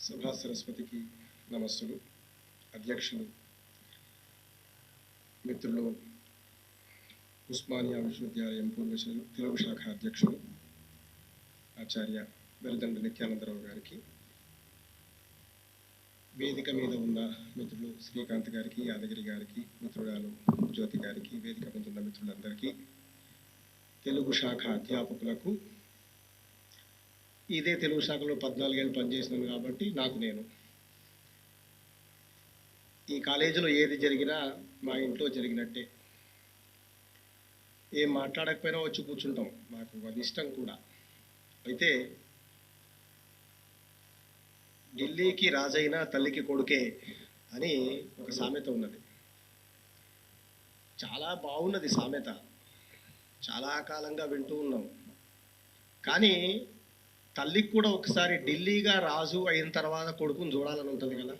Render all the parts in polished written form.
సభా సరస్వతికి నమస్సులు. అధ్యక్షులు మిత్రులు ఉస్మానియా విశ్వవిద్యాలయం పూర్వజులు తెలుగు శాఖ అధ్యక్షులు ఆచార్య వెలదండ నిత్యానందరావు గారికి, వేదిక మీద ఉన్న మిత్రులు శ్రీకాంత్ గారికి, యాదగిరి గారికి, మిత్రురాలు జ్యోతి గారికి, వేదిక మీద ఉన్న మిత్రులందరికీ, తెలుగు శాఖ అధ్యాపకులకు, ఇదే తెలుగు శాఖలో 14 ఏళ్ళు పనిచేసినాను కాబట్టి నేను ఈ కాలేజీలో ఏది జరిగినా మా ఇంట్లో జరిగినట్టే. ఏం మాట్లాడకపోయినా వచ్చి కూర్చుంటాం, మాకు అది ఇష్టం కూడా. అయితే ఢిల్లీకి రాజైన తల్లికి కొడుకే అని ఒక సామెత ఉన్నది. చాలా బాగున్నది సామెత, చాలా కాలంగా వింటూ ఉన్నాం. కానీ తల్లికి కూడా ఒకసారి ఢిల్లీగా రాజు అయిన తర్వాత కొడుకుని చూడాలని ఉంటుంది కదా.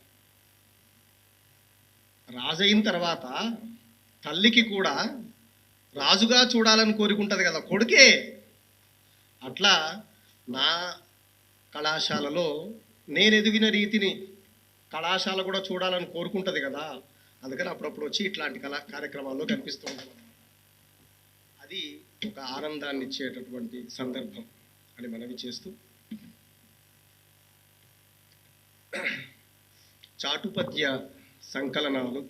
రాజు అయిన తర్వాత తల్లికి కూడా రాజుగా చూడాలని కోరుకుంటుంది కదా కొడుకే. అట్లా నా కళాశాలలో నేను ఎదిగిన రీతిని కళాశాల కూడా చూడాలని కోరుకుంటుంది కదా. అందుకని అప్పుడప్పుడు వచ్చి ఇట్లాంటి కార్యక్రమాల్లో కనిపిస్తూ ఉంటాం. అది ఒక ఆనందాన్ని ఇచ్చేటటువంటి సందర్భం అని మనవి చేస్తూ, చాటుపద్య సంకలనాలు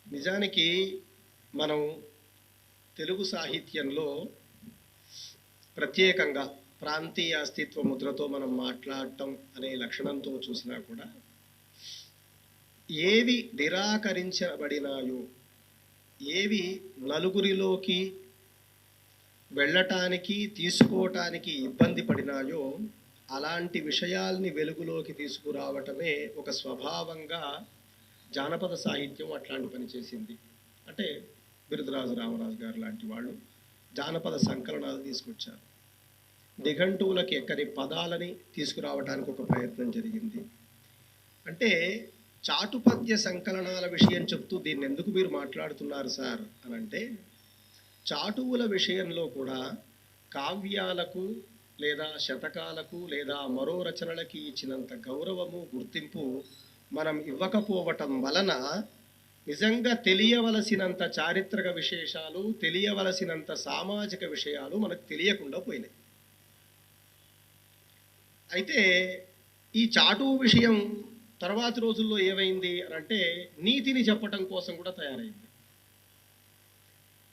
నిజానికి మనం తెలుగు సాహిత్యంలో ప్రత్యేకంగా ప్రాంతీయ అస్తిత్వ ముద్రతో మనం మాట్లాడటం అనే లక్షణంతో చూసినా కూడా ఏవి నిరాకరించబడినాయో, ఏవి నలుగురిలోకి వెళ్ళటానికి తీసుకోవటానికి ఇబ్బంది పడినాయో అలాంటి విషయాల్ని వెలుగులోకి తీసుకురావటమే ఒక స్వభావంగా జానపద సాహిత్యం అట్లాంటి పని చేసింది. అంటే బిరుదరాజు రామరాజు గారు లాంటి వాళ్ళు జానపద సంకలనాలు తీసుకొచ్చారు. నిఘంటువులకి ఎక్కడి పదాలని తీసుకురావడానికి ఒక ప్రయత్నం జరిగింది. అంటే చాటుపద్య సంకలనాల విషయం చెప్తూ దీన్ని ఎందుకు మీరు మాట్లాడుతున్నారు సార్ అని అంటే, చాటువుల విషయంలో కూడా కావ్యాలకు లేదా శతకాలకు లేదా మరో రచనలకి ఇచ్చినంత గౌరవము, గుర్తింపు మనం ఇవ్వకపోవటం వలన నిజంగా తెలియవలసినంత చారిత్రక విశేషాలు, తెలియవలసినంత సామాజిక విషయాలు మనకు తెలియకుండా పోయినాయి. అయితే ఈ చాటువు విషయం తర్వాతి రోజుల్లో ఏమైంది అని అంటే, నీతిని చెప్పటం కోసం కూడా తయారైంది.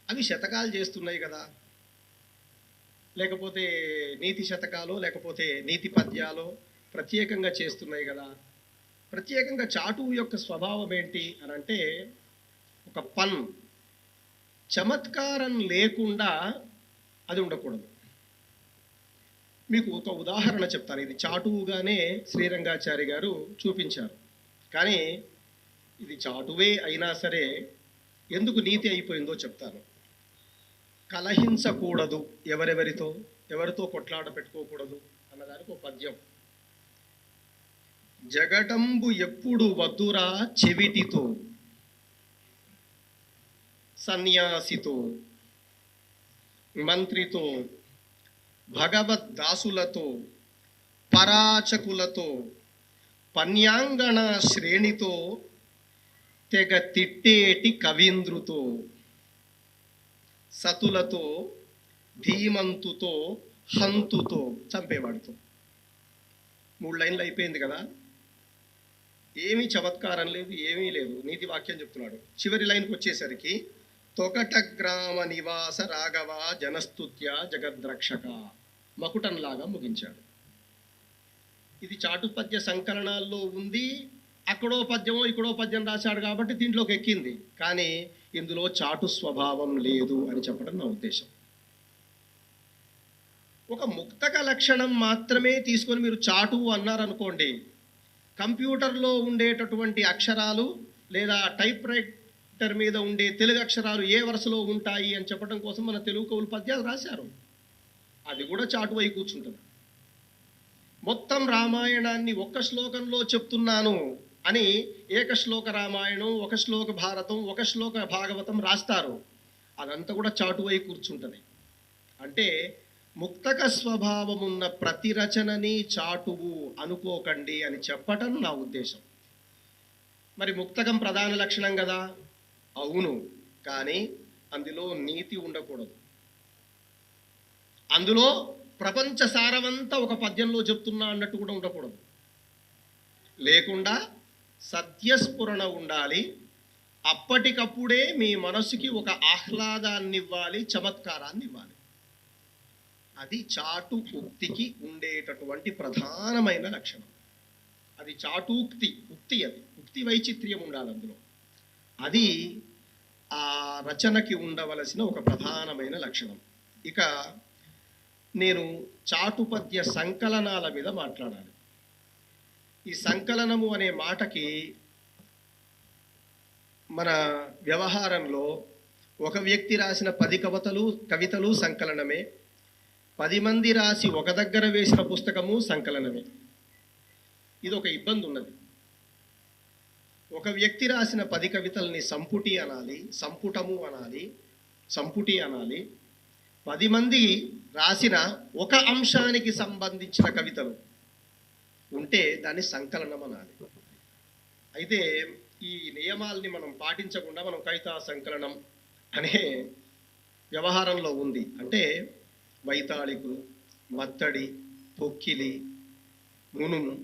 అవి శతకాలు చేస్తున్నాయి కదా, లేకపోతే నీతి శతకాలు, లేకపోతే నీతి పద్యాలు ప్రత్యేకంగా చేస్తున్నాయి కదా. ప్రత్యేకంగా చాటువు యొక్క స్వభావం ఏంటి అని అంటే, ఒక పన్, చమత్కారం లేకుండా అది ఉండకూడదు. మీకు ఒక ఉదాహరణ చెప్తాను. ఇది చాటువుగానే శ్రీరంగాచారి గారు చూపించారు. కానీ ఇది చాటువే అయినా సరే ఎందుకు నీతి అయిపోయిందో చెప్తాను. కలహించకూడదు, ఎవరితో కొట్లాట పెట్టుకోకూడదు అన్నదానికి ఒక పద్యం. జగడంబు ఎప్పుడు వద్దురా చెవిటితో, సన్యాసితో, మంత్రితో, భగవద్దాసులతో, పరాచకులతో, పన్యాంగణ శ్రేణితో, తెగ తిట్టేటి కవీంద్రుతో, సతులతో, ధీమంతుతో, హంతుతో, చంపేవాడితో. 3 లైన్లు అయిపోయింది కదా. ఏమీ చమత్కారం లేదు, ఏమీ లేదు, నీతి వాక్యం చెప్తున్నాడు. చివరి లైన్కి వచ్చేసరికి తొకట గ్రామ నివాస రాఘవ జనస్తుత్య జగద్రక్షక, మకుటంలాగా ముగించాడు. ఇది చాటుపద్య సంకలనాల్లో ఉంది. అక్కడో పద్యమో ఇక్కడో పద్యం రాశాడు కాబట్టి దీంట్లోకి ఎక్కింది. కానీ ఇందులో చాటు స్వభావం లేదు అని చెప్పడం నా ఉద్దేశం. ఒక ముక్తక లక్షణం మాత్రమే తీసుకొని మీరు చాటువు అన్నారనుకోండి, కంప్యూటర్లో ఉండేటటువంటి అక్షరాలు లేదా టైప్ రైటర్ మీద ఉండే తెలుగు అక్షరాలు ఏ వరుసలో ఉంటాయి అని చెప్పడం కోసం మన తెలుగు కవులు పద్యాలు రాశారు. అది కూడా చాటువై కూర్చుంటుంది. మొత్తం రామాయణాన్ని ఒక్క శ్లోకంలో చెప్తున్నాను అని ఏకశ్లోక రామాయణం, ఒక శ్లోక భారతం, ఒక శ్లోక భాగవతం రాస్తారు. అదంతా కూడా చాటువై కూర్చుంటుంది. అంటే ముక్తక స్వభావమున్న ప్రతి రచనని చాటువు అనుకోకండి అని చెప్పటం నా ఉద్దేశం. మరి ముక్తకం ప్రధాన లక్షణం కదా, అవును, కానీ అందులో నీతి ఉండకూడదు. అందులో ప్రపంచ సారమంతా ఒక పద్యంలో చెప్తున్నా అన్నట్టు కూడా ఉండకూడదు. లేకుండా సత్యస్ఫురణ ఉండాలి. అప్పటికప్పుడే మీ మనసుకి ఒక ఆహ్లాదాన్ని ఇవ్వాలి, చమత్కారాన్ని ఇవ్వాలి. అది చాటు ఉక్తికి ఉండేటటువంటి ప్రధానమైన లక్షణం. అది చాటూక్తి, ఉక్తి, అది ఉక్తి వైచిత్ర్యం ఉండాలి అందులో. అది ఆ రచనకి ఉండవలసిన ఒక ప్రధానమైన లక్షణం. ఇక నేను చాటుపద్య సంకలనాల మీద మాట్లాడాలి. ఈ సంకలనము అనే మాటకి మన వ్యవహారంలో ఒక వ్యక్తి రాసిన 10 కవితలు సంకలనమే, 10 మంది రాసి ఒక దగ్గర వేసిన పుస్తకము సంకలనమే. ఇది ఒక ఇబ్బంది ఉన్నది. ఒక వ్యక్తి రాసిన 10 కవితల్ని సంపుటి అనాలి, సంపుటము అనాలి, సంపుటి అనాలి. 10 మంది రాసిన ఒక అంశానికి సంబంధించిన కవితలు ఉంటే దాన్ని సంకలనం అనాలి. అయితే ఈ నియమాల్ని మనం పాటించకుండా మనం కవితా సంకలనం అనే వ్యవహారంలో ఉంది. అంటే వైతాళికులు, మత్తడి, పొక్కిలి, మునుము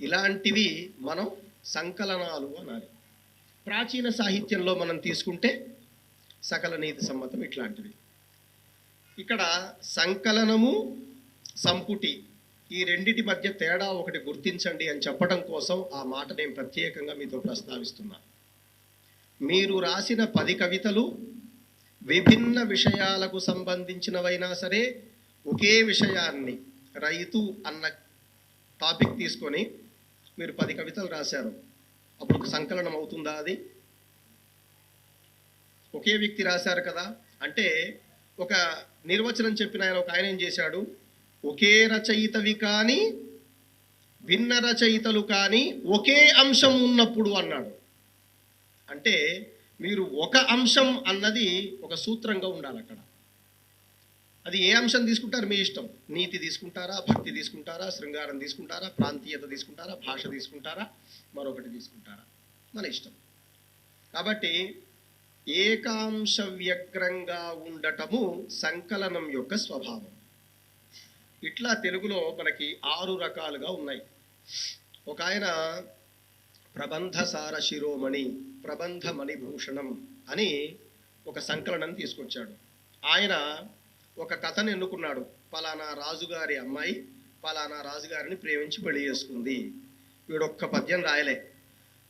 ఇలాంటివి మనం సంకలనాలు అనాలి. ప్రాచీన సాహిత్యంలో మనం తీసుకుంటే సకల నీతి సమ్మతం ఇట్లాంటివి. ఇక్కడ సంకలనము, సంపుటి ఈ రెండిటి మధ్య తేడా ఒకటి గుర్తించండి అని చెప్పడం కోసం ఆ మాట నేను ప్రత్యేకంగా మీతో ప్రస్తావిస్తున్నా. మీరు రాసిన 10 కవితలు విభిన్న విషయాలకు సంబంధించినవైనా సరే, ఒకే విషయాన్ని రైతు అన్న టాపిక్ తీసుకొని మీరు 10 కవితలు రాశారు, అప్పుడు ఒక సంకలనం అవుతుందా? అది ఒకే వ్యక్తి రాశారు కదా. అంటే ఒక నిర్వచనం చెప్పిన ఆయన ఏం చేశాడు, ఒకే రచయితవి కానీ భిన్న రచయితలు కానీ ఒకే అంశం ఉన్నప్పుడు అన్నాడు. అంటే మీరు ఒక అంశం అన్నది ఒక సూత్రంగా ఉండాలి అక్కడ. అది ఏ అంశం తీసుకుంటారు మీ ఇష్టం. నీతి తీసుకుంటారా, భక్తి తీసుకుంటారా, శృంగారం తీసుకుంటారా, ప్రాంతీయత తీసుకుంటారా, భాష తీసుకుంటారా, మరొకటి తీసుకుంటారా, మన ఇష్టం. కాబట్టి ఏకాంశ వ్యగ్రంగా ఉండటము సంకలనం యొక్క స్వభావం. ఇట్లా తెలుగులో మనకి 6 రకాలుగా ఉన్నాయి. ఒక ఆయన ప్రబంధసార శిరోమణి, ప్రబంధ మణిభూషణం అని ఒక సంకలనం తీసుకొచ్చాడు. ఆయన ఒక కథను ఎన్నుకున్నాడు. పలానా రాజుగారి అమ్మాయి పలానా రాజుగారిని ప్రేమించి పెళ్లి చేసుకుంది. వీడొక్క పద్యం రాయలే.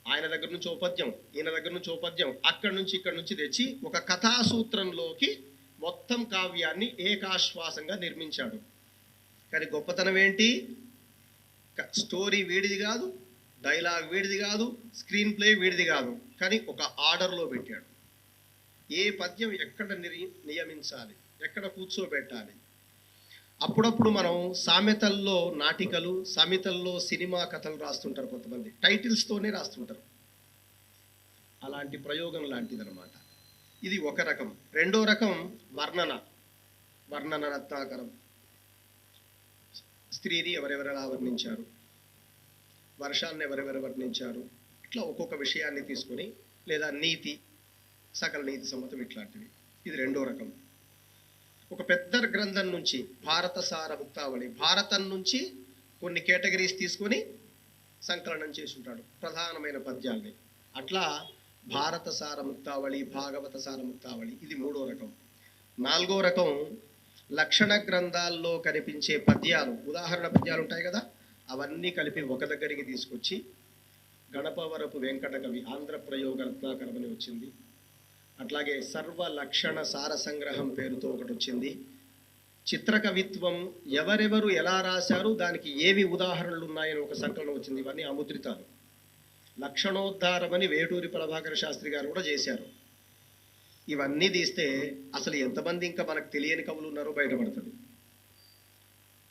ఆయన దగ్గర నుంచి ఓ పద్యం, ఈయన దగ్గర నుంచి ఓ పద్యం, అక్కడి నుంచి ఇక్కడి నుంచి తెచ్చి ఒక కథాసూత్రంలోకి మొత్తం కావ్యాన్ని ఏకాశ్వాసంగా నిర్మించాడు. కానీ గొప్పతనం ఏంటి, స్టోరీ వీడిది కాదు, డైలాగ్ వీడిది కాదు, స్క్రీన్ ప్లే వీడిది కాదు, కానీ ఒక ఆర్డర్లో పెట్టాడు. ఏ పద్యం ఎక్కడ నియమించాలి, ఎక్కడ కూర్చోబెట్టాలి. అప్పుడప్పుడు మనం సామెతల్లో నాటికలు, సామెతల్లో సినిమా కథలు రాస్తుంటారు కొంతమంది, టైటిల్స్తోనే రాస్తుంటారు. అలాంటి ప్రయోగం లాంటిదన్నమాట. ఇది ఒక రకం. రెండో రకం వర్ణన రత్నాకరం. స్త్రీని ఎవరెవరెలా వర్ణించారు, వర్షాన్ని ఎవరెవరు వర్ణించారు, ఇట్లా ఒక్కొక్క విషయాన్ని తీసుకొని, లేదా నీతి, సకల నీతి సమ్మతం ఇట్లాంటివి. ఇది రెండో రకం. ఒక పెద్ద గ్రంథం నుంచి భారత సార ముక్తావళి, భారతం నుంచి కొన్ని కేటగిరీస్ తీసుకొని సంకలనం చేసి ఉంటాడు ప్రధానమైన పద్యాల్ని. అట్లా భారత సార ముక్తావళి, భాగవత సార ముక్తావళి, ఇది మూడో రకం. నాలుగో రకం లక్షణ గ్రంథాల్లో కనిపించే పద్యాలు, ఉదాహరణ పద్యాలు ఉంటాయి కదా, అవన్నీ కలిపి ఒక దగ్గరికి తీసుకొచ్చి గణపవరపు వెంకట కవి ఆంధ్ర ప్రయోగ రత్నాకరం అని వచ్చింది. అట్లాగే సర్వ లక్షణ సార సంగ్రహం పేరుతో ఒకటి వచ్చింది. చిత్రకవిత్వం ఎవరెవరు ఎలా రాశారు, దానికి ఏవి ఉదాహరణలు ఉన్నాయని ఒక సంకలనం వచ్చింది. ఇవన్నీ అముద్రితాలు. లక్షణోద్ధారం అని వేటూరి ప్రభాకర శాస్త్రి గారు కూడా చేశారు. ఇవన్నీ తీస్తే అసలు ఎంతమంది ఇంకా మనకు తెలియని కవులు ఉన్నారో బయటపడుతుంది.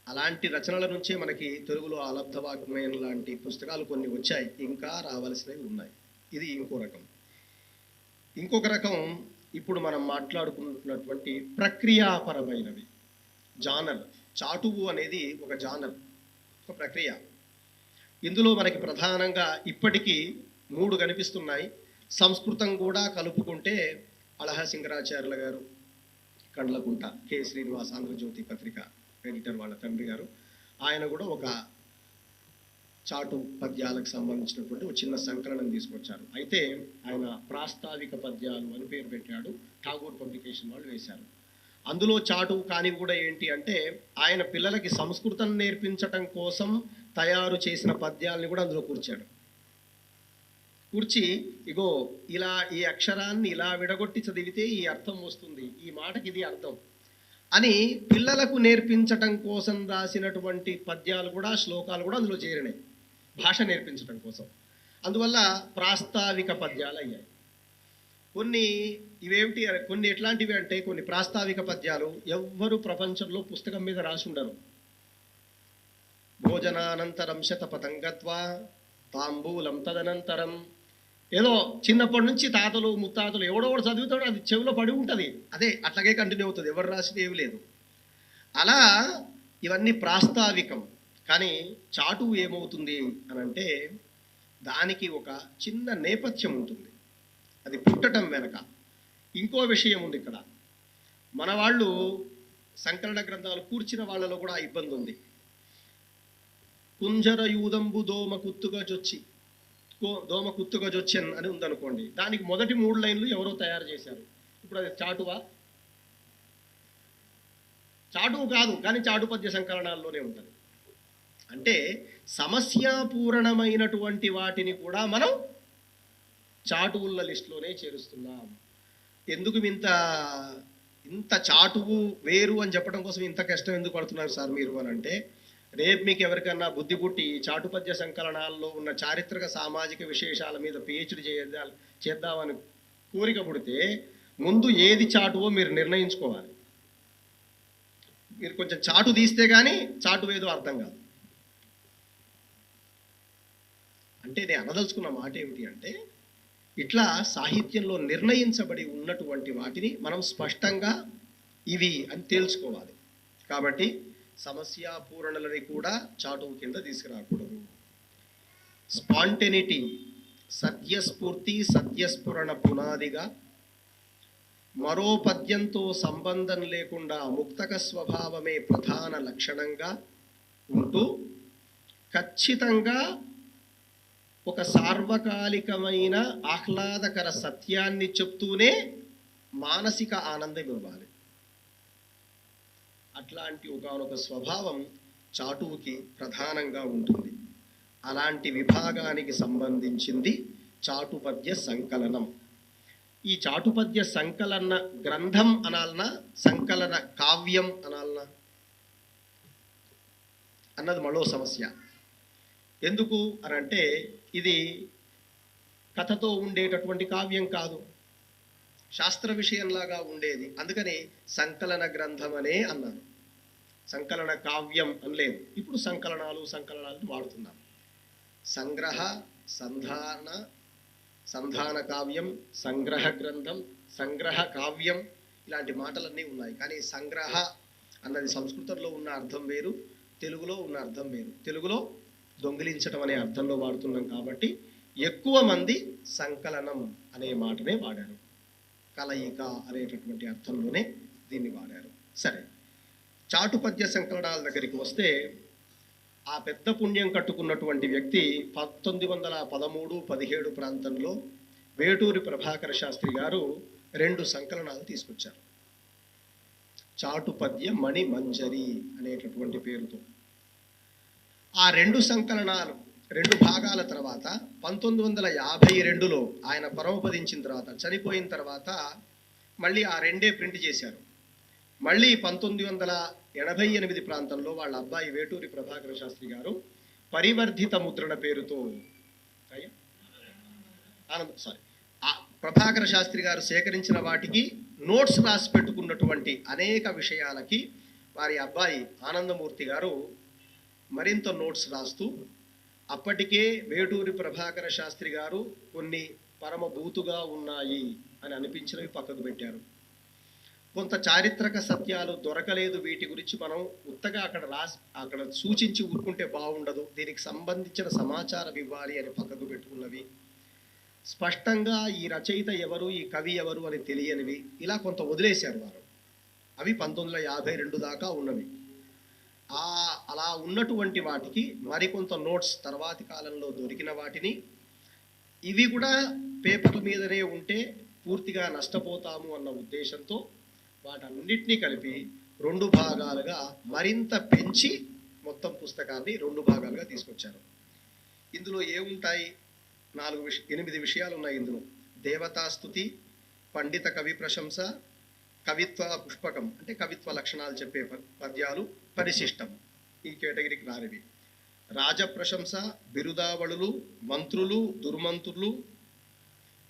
అలాంటి రచనల నుంచే మనకి తెలుగులో ఆలబ్ధ వాగ్మయం లాంటి పుస్తకాలు కొన్ని వచ్చాయి, ఇంకా రావాల్సినవి ఉన్నాయి. ఇది ఇంకో రకం. ఇంకొక రకం ఇప్పుడు మనం మాట్లాడుకున్నటువంటి ప్రక్రియాపరమైనవి. జానర్. చాటువు అనేది ఒక జానర్, ఒక ప్రక్రియ. ఇందులో మనకి ప్రధానంగా ఇప్పటికీ 3 కనిపిస్తున్నాయి. సంస్కృతం కూడా కలుపుకుంటే అళహసింగరాచార్యుల గారు, కండ్లకుంట కె శ్రీనివాస్ ఆంధ్రజ్యోతి పత్రిక ఎడిటర్ వాళ్ళ తండ్రి గారు, ఆయన కూడా ఒక చాటు పద్యాలకు సంబంధించినటువంటి ఒక చిన్న సంకలనం తీసుకొచ్చారు. అయితే ఆయన ప్రాస్తావిక పద్యాలు అని పేరు పెట్టాడు, ఠాగూర్ పబ్లికేషన్ వాళ్ళు వేశారు. అందులో చాటు కానివి కూడా ఏంటి అంటే ఆయన పిల్లలకి సంస్కృతం నేర్పించటం కోసం తయారు చేసిన పద్యాలని కూడా అందులో కూర్చాడు. కూర్చి ఇగో ఇలా ఈ అక్షరాన్ని ఇలా విడగొట్టి చదివితే ఈ అర్థం వస్తుంది, ఈ మాటకి ఇది అర్థం అని పిల్లలకు నేర్పించటం కోసం రాసినటువంటి పద్యాలు కూడా, శ్లోకాలు కూడా అందులో చేరినాయి, భాష నేర్పించటం కోసం. అందువల్ల ప్రాస్తావిక పద్యాలు అయ్యాయి. కొన్ని ఇవేమిటి, కొన్ని ఎట్లాంటివి అంటే కొన్ని ప్రాస్తావిక పద్యాలు ఎవ్వరు ప్రపంచంలో పుస్తకం మీద రాసి ఉండరు. భోజనానంతరం శతపతంగత్వా తాంబూలం తదనంతరం, ఏదో చిన్నప్పటి నుంచి తాతలు ముత్తాతలు ఎవడో చదువుతాడో అది చెవిలో పడి ఉంటుంది, అదే అట్లాగే కంటిన్యూ అవుతుంది, ఎవరు రాసింది ఏమి లేదు. అలా ఇవన్నీ ప్రాస్తావికం. కానీ చాటు ఏమవుతుంది అని అంటే దానికి ఒక చిన్న నేపథ్యం ఉంటుంది, అది పుట్టడం వెనక ఇంకో విషయం ఉంది. ఇక్కడ మన వాళ్ళు సంకలన గ్రంథాలు కూర్చిన వాళ్ళలో కూడా ఇబ్బంది ఉంది. కుంజర యూదంబు దోమ కుత్తుగా జొచ్చెన్ అని ఉందనుకోండి, దానికి మొదటి 3 లైన్లు ఎవరో తయారు చేశారు. ఇప్పుడు అది చాటువా? చాటువు కాదు, కానీ చాటు పద్య సంకలనాల్లోనే ఉంటుంది. అంటే సమస్యాపూరణమైనటువంటి వాటిని కూడా మనం చాటువుల లిస్టులోనే చేరుస్తున్నాం. ఎందుకు ఇంత చాటువు వేరు అని చెప్పడం కోసం ఇంత కష్టం ఎందుకు పడుతున్నారు సార్ మీరు అని అంటే, రేపు మీకు ఎవరికన్నా బుద్ధి పుట్టి చాటు పద్య సంకలనాల్లో ఉన్న చారిత్రక సామాజిక విశేషాల మీద పిహెచ్డి చేద్దామని కోరిక పుడితే ముందు ఏది చాటువో మీరు నిర్ణయించుకోవాలి. మీరు కొంచెం చాటు తీస్తే కానీ చాటు ఏదో అర్థం కాదు. అంటే నేను అనదలుచుకున్న మాట ఏమిటి అంటే, ఇట్లా సాహిత్యంలో నిర్ణయించబడి ఉన్నటువంటి వాటిని మనం స్పష్టంగా ఇవి అని తేల్చుకోవాలి. కాబట్టి సమస్యాపూరణలని కూడా చాటువు కింద తీసుకురాకూడదు. స్పాంటెనిటీ, సత్యస్ఫూర్తి, సత్యస్ఫురణ పునాదిగా, మరో పద్యంతో సంబంధం లేకుండా ముక్తక స్వభావమే ప్రధాన లక్షణంగా ఉంటూ ఖచ్చితంగా ఒక సార్వకాలికమైన ఆహ్లాదకర సత్యాన్ని చెప్తూనే మానసిక ఆనందం ఇవ్వాలి. అట్లాంటి ఒకనొక స్వభావం చాటువుకి ప్రధానంగా ఉంటుంది. అలాంటి విభాగానికి సంబంధించింది చాటుపద్య సంకలనం. ఈ చాటుపద్య సంకలన గ్రంథం అనాలనా, సంకలన కావ్యం అనాలనా అన్నది మరో సమస్య. ఎందుకు అనంటే ఇది కథతో ఉండేటటువంటి కావ్యం కాదు, శాస్త్ర విషయంలాగా ఉండేది. అందుకని సంకలన గ్రంథం అనే అన్నారు, సంకలన కావ్యం అనలేదు. ఇప్పుడు సంకలనాలు వాడుతున్నాం. సంగ్రహ, సంధాన కావ్యం, సంగ్రహ గ్రంథం, సంగ్రహ కావ్యం ఇలాంటి మాటలన్నీ ఉన్నాయి. కానీ సంగ్రహ అన్నది సంస్కృతంలో ఉన్న అర్థం వేరు, తెలుగులో ఉన్న అర్థం వేరు. తెలుగులో దొంగిలించడం అనే అర్థంలో వాడుతున్నాం కాబట్టి ఎక్కువ మంది సంకలనం అనే మాటనే వాడారు, కలయిక అనేటటువంటి అర్థంలోనే దీన్ని వాడారు. సరే, చాటుపద్య సంకలనాల దగ్గరికి వస్తే ఆ పెద్ద పుణ్యం కట్టుకున్నటువంటి వ్యక్తి 1913-17 ప్రాంతంలో వేటూరి ప్రభాకర శాస్త్రి గారు 2 సంకలనాలు తీసుకొచ్చారు. చాటుపద్య మణి మంజరి అనేటటువంటి పేరుతో. ఆ 2 సంకలనాలు 2 భాగాల తర్వాత 1952లో ఆయన పరమపదించిన తర్వాత, చనిపోయిన తర్వాత మళ్ళీ ఆ 2 ప్రింట్ చేశారు. మళ్ళీ 1988 ప్రాంతంలో వాళ్ళ అబ్బాయి వేటూరి ప్రభాకర శాస్త్రి గారు పరివర్ధిత ముద్రణ పేరుతో ప్రభాకర శాస్త్రి గారు సేకరించిన వాటికి నోట్స్ రాసి పెట్టుకున్నటువంటి అనేక విషయాలకి వారి అబ్బాయి ఆనందమూర్తి గారు మరింత నోట్స్ రాస్తూ, అప్పటికే వేటూరి ప్రభాకర శాస్త్రి గారు కొన్ని పరమభూతుగా ఉన్నాయి అని అనిపించినవి పక్కకు పెట్టారు, కొంత చారిత్రక సత్యాలు దొరకలేదు, వీటి గురించి మనం ఉత్తగా అక్కడ సూచించి ఊరుకుంటే బాగుండదు, దీనికి సంబంధించిన సమాచారం ఇవ్వాలి అని పక్కకు పెట్టుకున్నవి, స్పష్టంగా ఈ రచయిత ఎవరు, ఈ కవి ఎవరు అని తెలియనివి, ఇలా కొంత వదిలేశారు వారు. అవి 1952 దాకా ఉన్నవి. అలా ఉన్నటువంటి వాటికి మరికొంత నోట్స్ తర్వాతి కాలంలో దొరికిన వాటిని, ఇవి కూడా పేపర్ల మీదనే ఉంటే పూర్తిగా నష్టపోతాము అన్న ఉద్దేశంతో వాటన్నిటినీ కలిపి 2 భాగాలుగా మరింత పెంచి మొత్తం పుస్తకాన్ని 2 భాగాలుగా తీసుకొచ్చారు. ఇందులో ఏముంటాయి? 8 విషయాలు ఉన్నాయి ఇందులో. దేవతాస్తుతి, పండిత కవి ప్రశంస, కవిత్వ పుష్పకం అంటే కవిత్వ లక్షణాలు చెప్పే పద్యాలు, పరిశిష్టం ఈ కేటగిరీకి రానివి, రాజప్రశంస, బిరుదావళులు, మంత్రులు, దుర్మంత్రులు,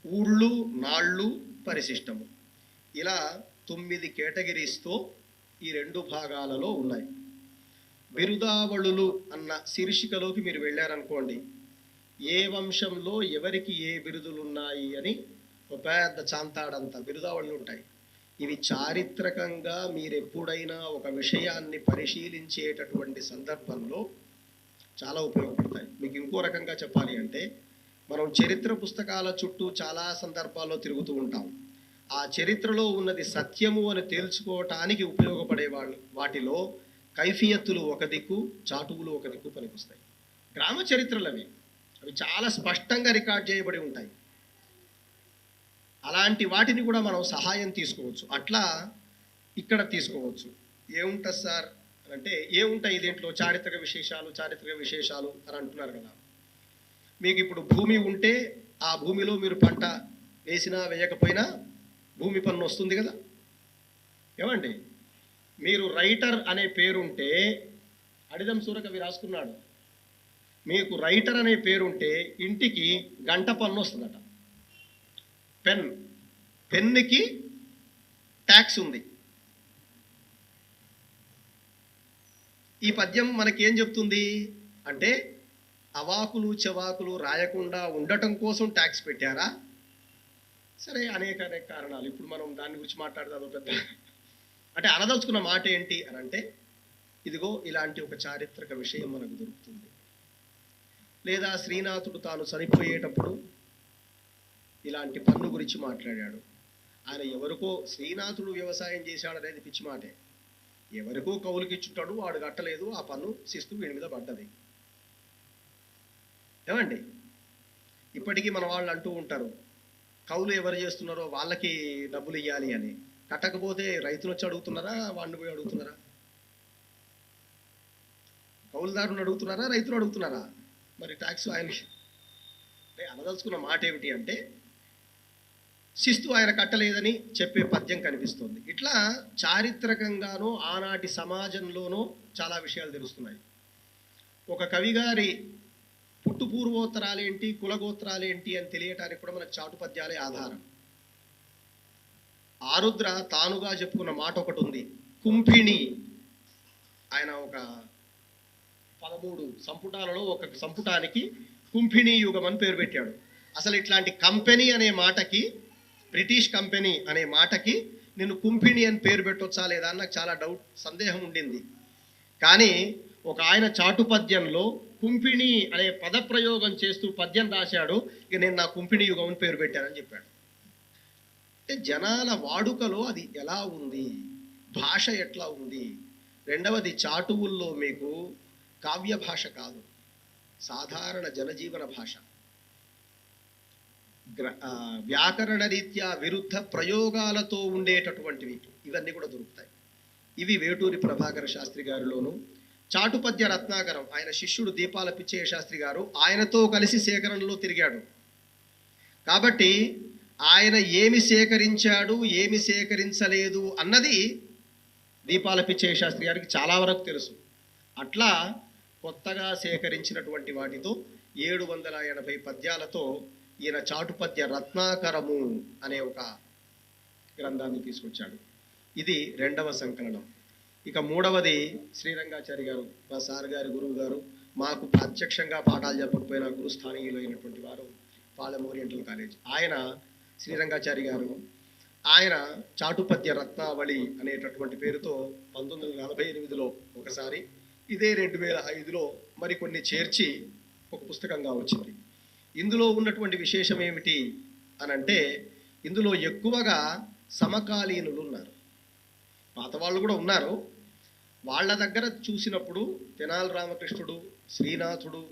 ఊళ్ళు, నాళ్ళు, పరిశిష్టము, ఇలా 9 కేటగిరీస్తో ఈ 2 భాగాలలో ఉన్నాయి. బిరుదావళులు అన్న శీర్షికలోకి మీరు వెళ్ళారనుకోండి, ఏ వంశంలో ఎవరికి ఏ బిరుదులు ఉన్నాయి అని ఒక పెద్ద చాంతాడంత బిరుదావళులు ఉంటాయి. ఇవి చారిత్రకంగా మీరు ఎప్పుడైనా ఒక విషయాన్ని పరిశీలించేటటువంటి సందర్భంలో చాలా ఉపయోగపడతాయి. మీకు ఇంకో రకంగా చెప్పాలి అంటే, మనం చరిత్ర పుస్తకాల చుట్టూ చాలా సందర్భాల్లో తిరుగుతూ ఉంటాం. ఆ చరిత్రలో ఉన్నది సత్యము అని తేల్చుకోవటానికి ఉపయోగపడే వాటిలో కైఫియత్తులు ఒక దిక్కు, చాటువులు ఒక దిక్కు పనికొస్తాయి. గ్రామ చరిత్రలు అవి చాలా స్పష్టంగా రికార్డ్ చేయబడి ఉంటాయి. అలాంటి వాటిని కూడా మనం సహాయం తీసుకోవచ్చు. అట్లా ఇక్కడ తీసుకోవచ్చు. ఏముంటుంది సార్ అంటే, ఏముంటాయి దీంట్లో? చారిత్రక విశేషాలు అని అంటున్నారు కదా. మీకు ఇప్పుడు భూమి ఉంటే ఆ భూమిలో మీరు పంట వేసినా వేయకపోయినా భూమి పన్ను వస్తుంది కదా. ఏమండి, మీరు రైటర్ అనే పేరుంటే, అడిదం సూరకవి రాసుకున్నాడు, మీకు రైటర్ అనే పేరుంటే ఇంటికి గంట పన్ను వస్తుందట. పెన్నుకి ట్యాక్స్ ఉంది. ఈ పద్యం మనకేం చెప్తుంది అంటే, అవాకులు చవాకులు రాయకుండా ఉండటం కోసం ట్యాక్స్ పెట్టారా? సరే, అనేక కారణాలు. ఇప్పుడు మనం దాని గురించి మాట్లాడదాం పెద్ద. అంటే అనదలుచుకున్న మాట ఏంటి అని అంటే, ఇదిగో ఇలాంటి ఒక చారిత్రక విషయం మనకు దొరుకుతుంది. లేదా శ్రీనాథుడు తాను చనిపోయేటప్పుడు ఇలాంటి పన్ను గురించి మాట్లాడాడు. ఆయన ఎవరికో, శ్రీనాథుడు వ్యవసాయం చేశాడు అనేది పిచ్చి మాటే. ఎవరికో కౌలుకిచ్చుంటాడు, వాడు కట్టలేదు, ఆ పన్ను శిస్తు వీడి మీద పడ్డది. ఏమండి, ఇప్పటికీ మన వాళ్ళు అంటూ ఉంటారు, కౌలు ఎవరు చేస్తున్నారో వాళ్ళకి డబ్బులు ఇవ్వాలి అని. కట్టకపోతే రైతులు వచ్చి అడుగుతున్నారా, వాడిని పోయి అడుగుతున్నారా? కౌలుదారుని అడుగుతున్నారా, రైతులు అడుగుతున్నారా? మరి ట్యాక్స్ ఆయనకి. అనదలుచుకున్న మాట ఏమిటి అంటే, శిస్తు ఆయన కట్టలేదని చెప్పే పద్యం కనిపిస్తుంది. ఇట్లా చారిత్రకంగానో ఆనాటి సమాజంలోనో చాలా విషయాలు తెలుస్తున్నాయి. ఒక కవి గారి పుట్టుపూర్వోత్తరాలేంటి, కులగోత్రాలేంటి అని తెలియటానికి కూడా మనకు చాటు పద్యాలే ఆధారం. ఆరుద్ర తానుగా చెప్పుకున్న మాట ఒకటి ఉంది, కుంభిణి. ఆయన ఒక 13 సంపుటాలలో ఒక సంపుటానికి కుంభిణి యుగం అని పేరు పెట్టాడు. అసలు ఇట్లాంటి కంపెనీ అనే మాటకి, బ్రిటిష్ కంపెనీ అనే మాటకి నేను కుంభిణి అని పేరు పెట్టొచ్చా లేదా అని నాకు చాలా సందేహం ఉండింది. కానీ ఒక ఆయన చాటు పద్యంలో కుంభిణి అనే పదప్రయోగం చేస్తూ పద్యం రాశాడు. ఇక నేను నా కుంభిణి యుగం అని పేరు పెట్టానని చెప్పాడు. అంటే జనాల వాడుకలో అది ఎలా ఉంది, భాష ఎట్లా ఉంది. రెండవది, చాటువుల్లో మీకు కావ్య భాష కాదు, సాధారణ జనజీవన భాష. వ్యాకరణ రీత్యా విరుద్ధ ప్రయోగాలతో ఉండేటటువంటివి ఇవన్నీ కూడా దొరుకుతాయి. ఇవి వేటూరి ప్రభాకర శాస్త్రి గారిలోను, చాటుపద్య రత్నాకరం ఆయన శిష్యుడు దీపాల పిచ్చయ్య శాస్త్రి గారు ఆయనతో కలిసి సేకరణలో తిరిగాడు. కాబట్టి ఆయన ఏమి సేకరించాడు, ఏమి సేకరించలేదు అన్నది దీపాల పిచ్చయ్య శాస్త్రి గారికి చాలా వరకు తెలుసు. అట్లా కొత్తగా సేకరించినటువంటి వాటితో 780 పద్యాలతో ఈయన చాటుపద్య రత్నాకరము అనే ఒక గ్రంథాన్ని తీసుకొచ్చాడు. ఇది 2వ సంకలనం. ఇక 3వది శ్రీరంగాచారి గారు, మా సార్ గారి గురువు గారు, మాకు ప్రత్యక్షంగా పాఠాలు చెప్పకపోయినా గురుస్థానీయులు అయినటువంటి వారు, పాలెం ఓరియంటల్ కాలేజ్. ఆయన శ్రీరంగాచారి గారు ఆయన చాటుపద్య రత్నావళి అనేటటువంటి పేరుతో 1948లో ఒకసారి, ఇదే 2005లో మరికొన్ని చేర్చి ఒక పుస్తకంగా వచ్చింది. ఇందులో ఉన్నటువంటి విశేషం ఏమిటి అనంటే, ఇందులో ఎక్కువగా సమకాలీనులు ఉన్నారు. పాత వాళ్ళు కూడా ఉన్నారు. వాళ్ళ దగ్గర చూసినప్పుడు తెనాలి రామకృష్ణుడు, శ్రీనాథుడు,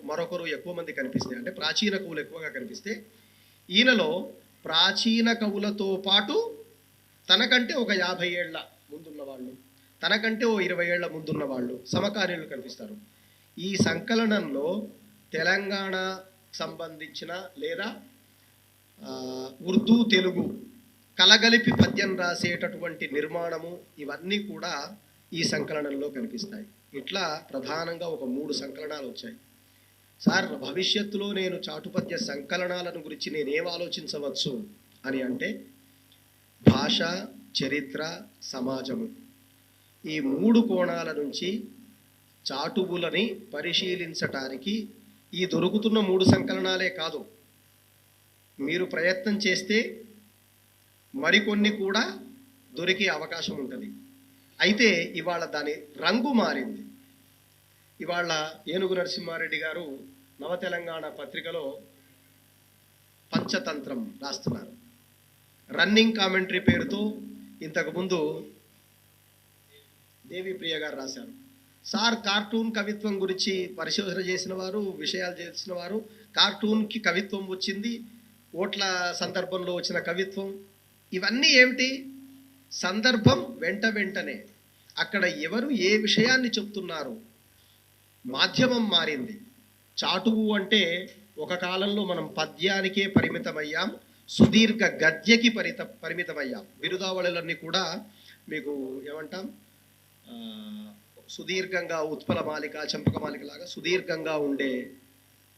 మరొకరు ఎక్కువ మంది కనిపిస్తాయి. అంటే ప్రాచీన కవులు ఎక్కువగా కనిపిస్తే, ఈయనలో ప్రాచీన కవులతో పాటు తనకంటే ఒక 50 ఏళ్ల ముందున్న వాళ్ళు, తనకంటే ఓ 20 ఏళ్ల ముందున్న వాళ్ళు సమకాలీనులు కనిపిస్తారు. ఈ సంకలనంలో తెలంగాణ సంబంధించిన లేదా ఉర్దూ తెలుగు కలగలిపి పద్యం రాసేటటువంటి నిర్మాణము ఇవన్నీ కూడా ఈ సంకలనంలో కనిపిస్తాయి. ఇట్లా ప్రధానంగా ఒక 3 సంకలనాలు వచ్చాయి. సార్, భవిష్యత్తులో నేను చాటుపద్య సంకలనాలను గురించి నేనేం ఆలోచించవచ్చు అని అంటే, భాష, చరిత్ర, సమాజము, ఈ 3 కోణాల నుంచి చాటువులని పరిశీలించటానికి ఈ దొరుకుతున్న 3 సంకలనాలే కాదు, మీరు ప్రయత్నం చేస్తే మరికొన్ని కూడా దొరికే అవకాశం ఉంటుంది. అయితే ఇవాళ దాని రంగు మారింది. ఇవాళ ఏనుగు నరసింహారెడ్డి గారు నవ తెలంగాణ పత్రికలో పంచతంత్రం రాస్తున్నారు. రన్నింగ్ కామెంటరీ పేరుతో ఇంతకుముందు దేవిప్రియ గారు రాశారు. సార్, కార్టూన్ కవిత్వం గురించి పరిశోధన చేసిన వారు, విషయాలు చేసిన వారు, కార్టూన్కి కవిత్వం వచ్చింది, ఓట్ల సందర్భంలో వచ్చిన కవిత్వం, ఇవన్నీ ఏమిటి? సందర్భం వెంటనే అక్కడ ఎవరు ఏ విషయాన్ని చెప్తున్నారు, మాధ్యమం మారింది. చాటువు అంటే ఒక కాలంలో మనం పద్యానికే పరిమితమయ్యాం, సుదీర్ఘ గద్యకి పరిమితమయ్యాం. బిరుదావళులన్నీ కూడా మీకు ఏమంటాం, సుదీర్ఘంగా ఉత్పలమాలిక, చంపకమాలిక లాగా సుదీర్ఘంగా ఉండే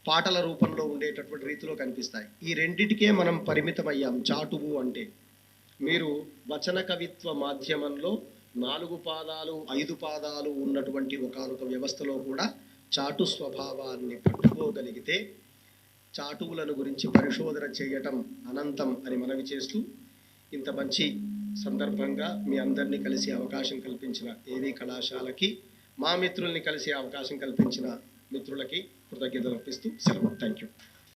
పాటల రూపంలో ఉండేటటువంటి రీతిలో కనిపిస్తాయి. ఈ రెండిటికే మనం పరిమితమయ్యాం చాటువు అంటే. మీరు వచన కవిత్వ మాధ్యమంలో 4 పాదాలు 5 పాదాలు ఉన్నటువంటి ఒకానొక వ్యవస్థలో కూడా చాటు స్వభావాన్ని పట్టుకోగలిగితే చాటువులను గురించి పరిశోధన చేయటం అనంతం అని మనవి చేస్తూ, ఇంత మంచి సందర్భంగా మీ అందరినీ కలిసే అవకాశం కల్పించిన ఏవీ కళాశాలకి, మా మిత్రుల్ని కలిసే అవకాశం కల్పించిన మిత్రులకి కృతజ్ఞతలు అర్పిస్తూ సెలవు. Thank you.